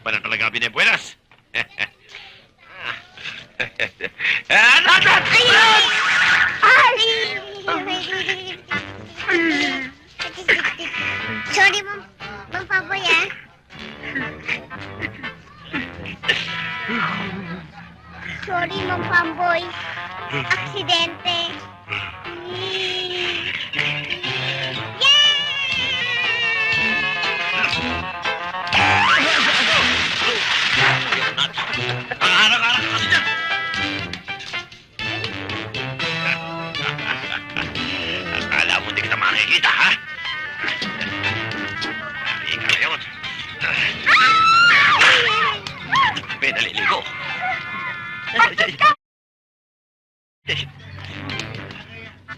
pa na talaga binebuenas. Sorry, Mang Paboy, ah. Sorry, Mang Pamboy. Aksidente. Arak-arak kasi dyan. Akala mo hindi kita makikita, ha? Ika na yun. May naliligo.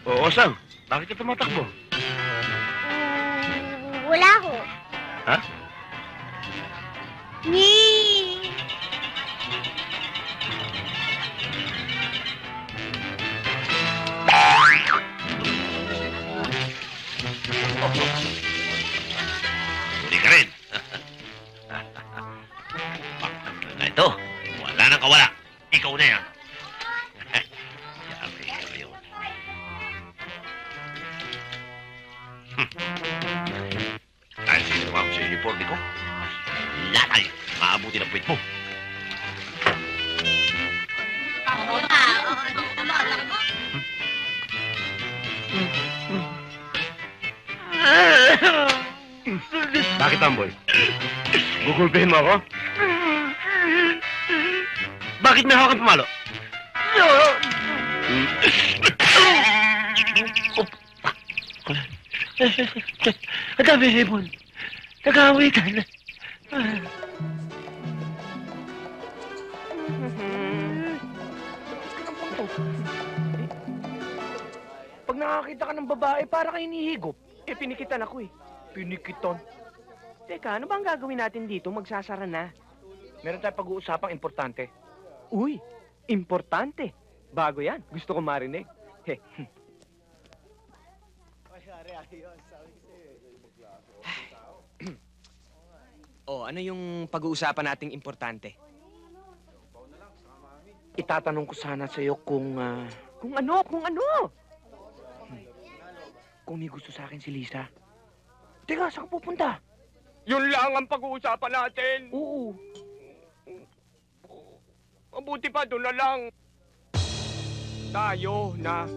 Oo, Sam. Bakit ka tumatakbo? Wala ho. Ha? Huli ka rin. Na ito, wala nang kawala. Ikaw na yan. Sabi ka yun. Dahil sinuha ko sa uniforme ko, latay, maabuti ng puwit mo. Bakit, Amboy? Gugulpihin mo ako? Bakit may hawak ang pumalo? Ang dami hipon. Nag-aawitan. Pag nakakita ka ng babae, para kayo hinihigop. Eh, pinikitan ako eh. Pinikitan. Teka, ano ba ang gagawin natin dito? Magsasara na. Meron tayong pag-uusapang importante. Uy, importante. Bago yan. Gusto ko marinig. He. Oh, ano yung pag-uusapan nating importante? Itatanong ko sana sa'yo kung... Kung ano? Kung may gusto sa akin si Lisa. Teka, saan ka pupunta? Yun lang ang pag-uusapan natin. Oo. Mabuti pa, doon na lang. Tayo na.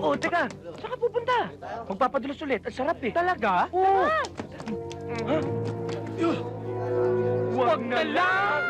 Oh, teka. Saan ka pupunta? Magpapadulos ulit. Ang sarap eh. Talaga? Oo. Huwag na lang!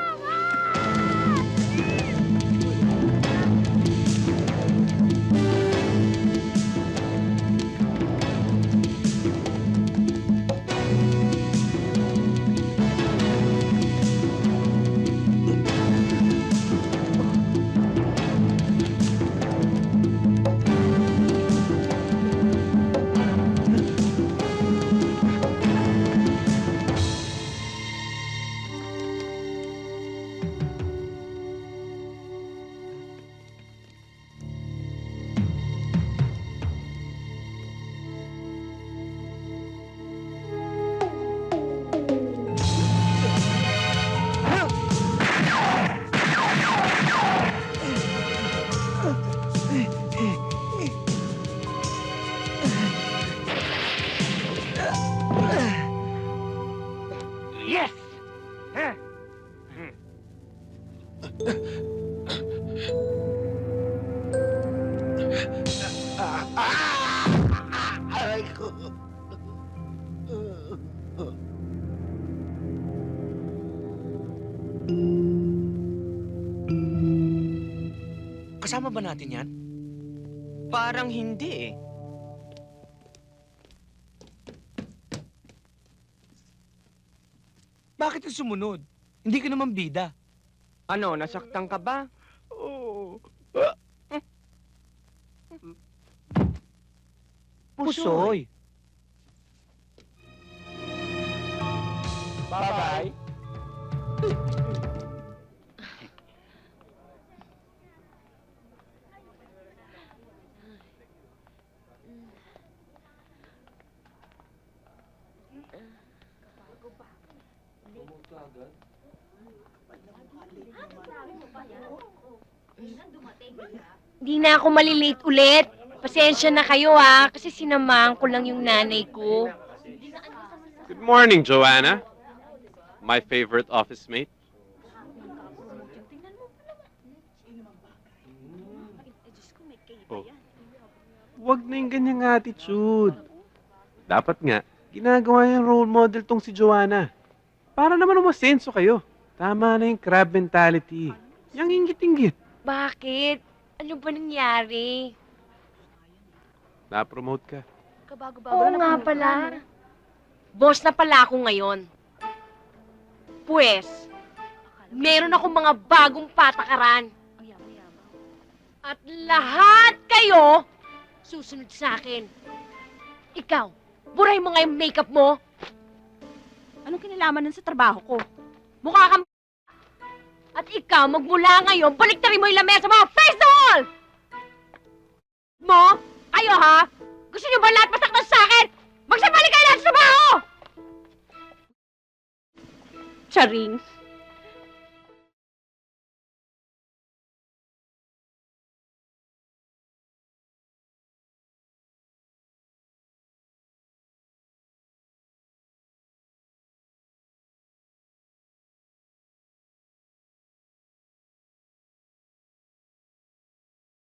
Yes! Aray ko. Kasama ba natin yan? Parang hindi eh. Bakit ang sumunod? Hindi ka naman bida. Ano, nasaktan ka ba? Oo. Pusoy. Bye-bye. Di na ako malilate ulit. Pasensya na kayo kasi sinamahan ko lang yung nanay ko. Good morning, Joanna. My favorite office mate. Oh. Huwag na yung ganyang attitude. Dapat nga, ginagawa yung role model tong si Joanna. Para naman umasenso kayo. Tama na yung crab mentality. Yang inggit-inggit. Bakit? Ano ba nangyari? Na-promote ka. Oo nga pala. Boss na pala ako ngayon. Pues, meron akong mga bagong patakaran. At lahat kayo susunod sa akin. Ikaw, buray mo nga yung makeup mo. Anong kinalaman nun sa trabaho ko? Mukha kang at ikaw, magmula ngayon, baliktarin mo yung lamesa mo! Face the wall! Mo? Kayo ha? Gusto niyo ba lahat masaktan sa akin? Magsabali kayo lahat sa trabaho! Charing.